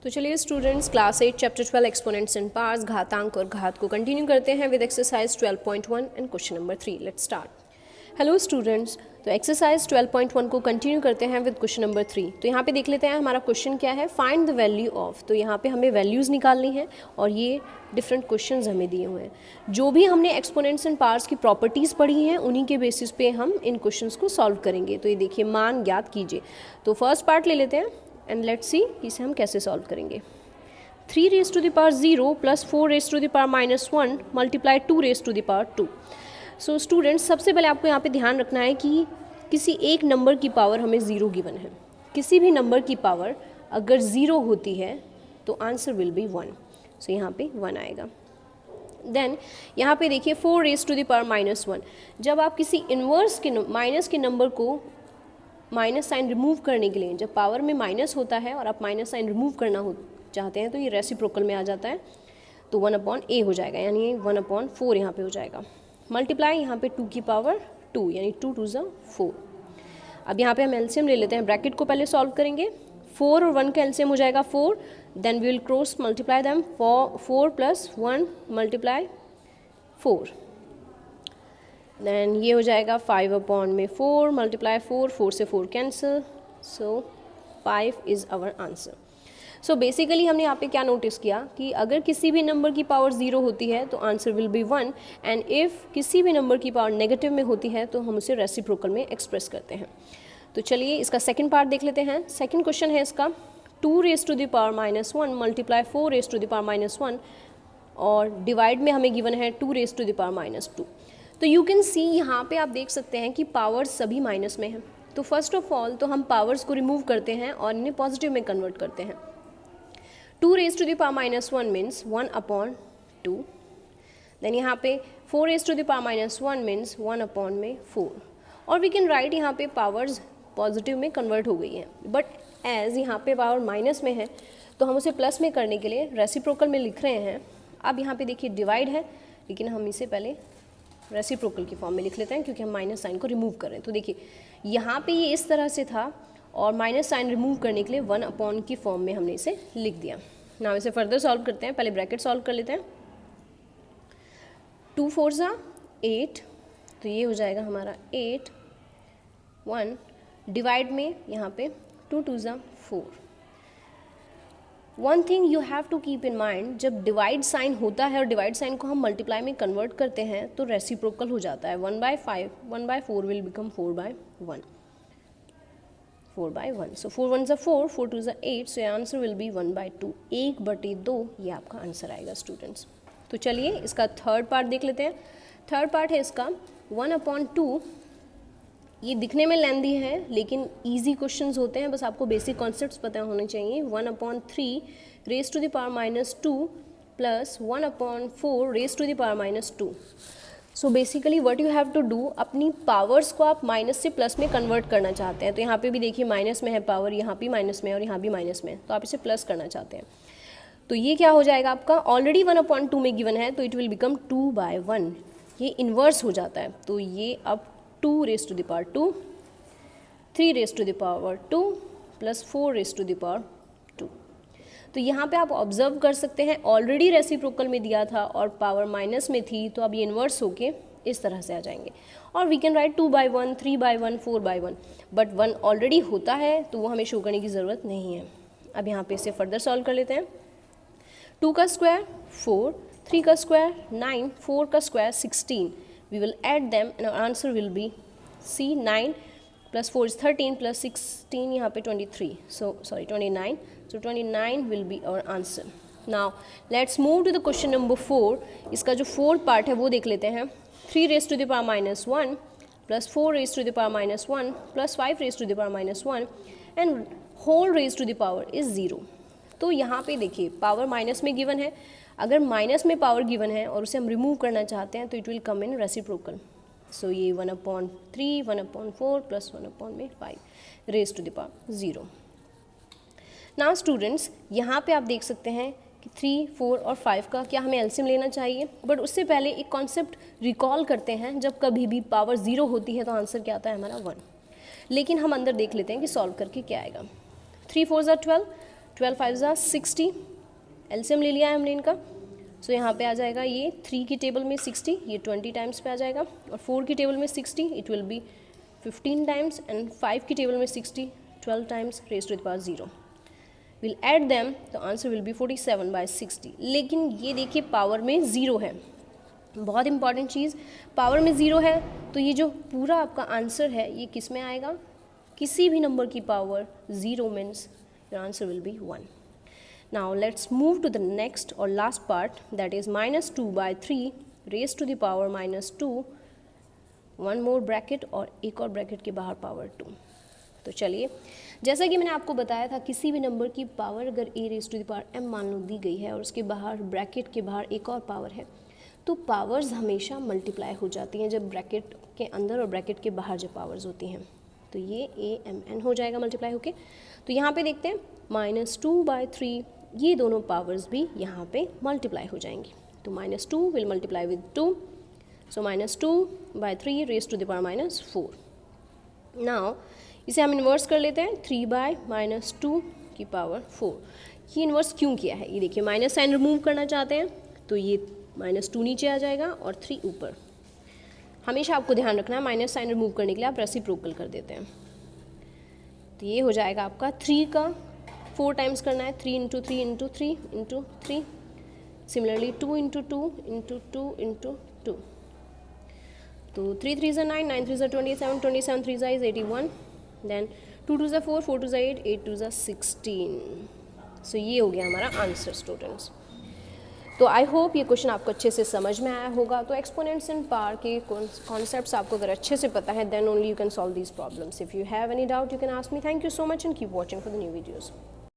तो चलिए students class 8 chapter 12 exponents and parts घातांक और घात को कंटिन्यू करते हैं with exercise 12.1 and question number 3। Let's start. Hello students, तो एक्सरसाइज 12.1 को कंटिन्यू करते हैं विद क्वेश्चन नंबर 3। तो यहाँ पे देख लेते हैं हमारा क्वेश्चन क्या है, फाइंड द वैल्यू ऑफ। तो यहाँ पे हमें वैल्यूज़ निकालनी है और ये डिफरेंट क्वेश्चंस हमें दिए हुए हैं। जो भी हमने एक्सपोनेंट्स एंड पार्ट्स की प्रॉपर्टीज़ पढ़ी हैं उन्हीं के बेसिस पे हम इन क्वेश्चंस को सॉल्व करेंगे। तो ये देखिए, मान ज्ञात कीजिए। तो फर्स्ट पार्ट ले लेते हैं एंड लेट्स सी इसे हम कैसे सॉल्व करेंगे। 3 raised to the power 0 plus 4 raised to the power minus 1 multiply 2 raised to the power 2। So students, सबसे पहले आपको यहाँ पे ध्यान रखना है कि किसी एक नंबर की पावर हमें 0 गिवन है। किसी भी नंबर की पावर अगर 0 होती है तो आंसर विल बी 1। सो यहाँ पे 1 आएगा। देन यहाँ पे देखिए 4 raised to the power minus 1। जब आप किसी इन्वर्स के माइनस के नंबर को माइनस साइन रिमूव करने के लिए, जब पावर में माइनस होता है और आप माइनस साइन रिमूव करना चाहते हैं तो ये रेसिप्रोकल में आ जाता है, तो 1/a हो जाएगा, यानी 1/4 यहाँ पे हो जाएगा। मल्टीप्लाई यहाँ पे 2 की पावर 2 यानी 2 2 ज़ा 4। अब यहाँ पे हम एलसीएम ले लेते हैं। ब्रैकेट को पहले सॉल्व करेंगे। 4 और 1 का एलसीएम हो जाएगा 4। Then we will cross multiply them. 4 + 1 × 4। Then ये हो जाएगा 5/4 मल्टीप्लाई 4 से 4 cancel, so 5 is our answer. So basically हमने यहाँ पे क्या नोटिस किया कि अगर किसी भी नंबर की पावर 0 होती है तो answer will be 1, and if किसी भी नंबर की पावर नेगेटिव में होती है तो हम उसे रेसिप्रोकल में एक्सप्रेस करते हैं। तो चलिए इसका सेकंड पार्ट देख लेते हैं। सेकंड क्वेश्चन है इसका 2 raised to the power minus 1 multiply 4 raised to the power minus 1 और डिवाइड में हमें गिवन है 2 raised to the power minus 2। तो यू कैन सी यहाँ पे आप देख सकते हैं कि पावर्स सभी माइनस में हैं। तो फर्स्ट ऑफ ऑल तो हम पावर्स को रिमूव करते हैं और इन्हें पॉजिटिव में कन्वर्ट करते हैं। 2 raised to the power minus 1 means 1/2। Then यहाँ पे 4 raised to the power minus 1 means 1/4। और वी कैन राइट यहाँ पे पावर्स पॉजिटिव में कन्वर्ट हो गई हैं, बट एज यहाँ पे पावर माइनस में है तो हम उसे प्लस में करने के लिए रेसिप्रोकल में लिख रहे हैं। अब यहाँ पे देखिए डिवाइड है, लेकिन हम इसे पहले रेसिप्रोकल की फॉर्म में लिख लेते हैं क्योंकि हम माइनस साइन को रिमूव कर रहे हैं। तो देखिए यहाँ पे ये इस तरह से था और माइनस साइन रिमूव करने के लिए 1/, की फॉर्म में हमने इसे लिख दिया। नाउ इसे फर्दर सॉल्व करते हैं। पहले ब्रैकेट सॉल्व कर लेते हैं। 2 4 ज़ा 8, तो ये हो जाएगा हमारा 8। 1 डिवाइड में यहाँ पे 2 2 ज़ा 4। One thing you have to keep in mind, जब डिवाइड साइन होता है और डिवाइड साइन को हम मल्टीप्लाई में कन्वर्ट करते हैं तो रेसिप्रोकल हो जाता है। 1/5 1/4 विल बिकम 4/1। 4/1। सो 4 1 ज़ा 4, 4 2 ज़ा 8, सो आंसर विल बी 1/2। 1/2 ये आपका आंसर आएगा स्टूडेंट्स। तो चलिए इसका थर्ड पार्ट देख लेते हैं। थर्ड पार्ट है इसका 1/2। ये दिखने में लेंदी है लेकिन इजी क्वेश्चंस होते हैं, बस आपको बेसिक कॉन्सेप्ट्स पता होने चाहिए। 1/3 raised to the power minus 2 plus 1/4 raised to the power minus 2। So basically what you have to do, अपनी पावर्स को आप माइनस से प्लस में कन्वर्ट करना चाहते हैं। तो यहाँ पे भी देखिए माइनस में है पावर, यहाँ भी माइनस में और यहाँ भी माइनस में, तो आप इसे प्लस करना चाहते हैं। तो ये क्या हो जाएगा आपका, ऑलरेडी 1/2 में गिवन है तो इट विल बिकम 2/1। ये इन्वर्स हो जाता है, तो ये अब 2 raised to the power 2, 3 raised to the power 2 plus 4 raised to the power 2। तो यहाँ पे आप ऑब्जर्व कर सकते हैं ऑलरेडी रेसिप्रोकल में दिया था और पावर माइनस में थी, तो अब ये इन्वर्स होके इस तरह से आ जाएंगे। और we can write 2/1 3/1 4/1, but 1 already होता है तो वो हमें शो करने की ज़रूरत नहीं है। अब यहाँ पे इसे फर्दर सॉल्व कर लेते हैं। 2 का स्क्वायर 4, 3 का स्क्वायर 9, 4 का square 16। We will add them and our answer will be C। 9 + 4 is 13 + 16 यहाँ पे 23, so sorry 29, so 29 will be our answer। Now let's move to the question number 4। इसका जो फोर्थ पार्ट है वो देख लेते हैं। 3 raised to the power minus 1 plus 4 raised to the power minus 1 plus 5 raised to the power minus 1 and whole raised to the power is 0। तो यहाँ पे देखिए पावर माइनस में गिवन है, अगर माइनस में पावर गिवन है और उसे हम रिमूव करना चाहते हैं तो it will come in reciprocal. So ये 1/3 1/4 plus 1/5 raised to the power 0। Now students, यहाँ पे आप देख सकते हैं कि 3 4 और 5 का क्या हमें एलसीएम लेना चाहिए, बट उससे पहले एक कॉन्सेप्ट रिकॉल करते हैं। जब कभी भी पावर 0 होती है तो आंसर क्या आता है हमारा 1। लेकिन हम अंदर देख लेते हैं कि सॉल्व करके क्या आएगा। 3 4 ज़ा 12, 12 5 ज़ा 60, एलसीएम ले लिया है हमने इनका। सो यहाँ पे आ जाएगा ये 3 की टेबल में 60, ये 20 टाइम्स पे आ जाएगा, और 4 की टेबल में 60 it will be 15 times, and 5 की टेबल में 60 12 times raise to the power 0। Will add them, तो आंसर विल बी 47/60। लेकिन ये देखिए पावर में 0 है, बहुत इंपॉर्टेंट चीज़, पावर में 0 है तो ये जो पूरा आपका आंसर है ये किस में आएगा, किसी भी नंबर की power 0 means your answer will be 1। Now let's move to the next और last part, that is -2/3 raise to the power -2, one more bracket और एक और ब्रैकेट के बाहर पावर 2। तो चलिए, जैसा कि मैंने आपको बताया था, किसी भी नंबर की पावर अगर a raise to the power m मान लो दी गई है और उसके बाहर ब्रैकेट के बाहर एक और पावर है, तो पावर्स हमेशा मल्टीप्लाई हो जाती हैं जब ब्रैकेट के अंदर और ब्रैकेट के बाहर जब पावर्स होती हैं। तो ये a m n हो जाएगा मल्टीप्लाई होके। तो यहाँ पे देखते हैं -2/3, ये दोनों पावर्स भी यहाँ पे मल्टीप्लाई हो जाएंगी। तो -2 will multiply with 2, so -2/3 raise to the power -4। Now इसे हम इन्वर्स कर लेते हैं, 3/-2 की पावर 4। ये इन्वर्स क्यों किया है, ये देखिए माइनस साइन रिमूव करना चाहते हैं तो ये -2 नीचे आ जाएगा और 3 ऊपर। हमेशा आपको ध्यान रखना है माइनस साइन रिमूव करने के लिए आप रेसिप्रोकल कर देते हैं। तो ये हो जाएगा आपका 3 का 4 टाइम्स करना है, 3 × 3 × 3 × 3, सिमिलरली 2 × 2 × 2 × 2। तो 3 3 ज़ा 9, 9 3 ज़ा 27, 27 3 ज़ा इज़ 81, देन 2 2 ज़ा 4, 4 2 ज़ा 8, 8 2 ज़ा 16। सो ये हो गया हमारा आंसर स्टूडेंट्स। तो आई होप ये क्वेश्चन आपको अच्छे से समझ में आया होगा। तो एक्सपोनेंट्स इन पावर के कॉन्सेप्ट्स आपको अगर अच्छे से पता है, then only you can solve these problems. If you have any doubt you can ask me. Thank you so much and keep watching for the new videos.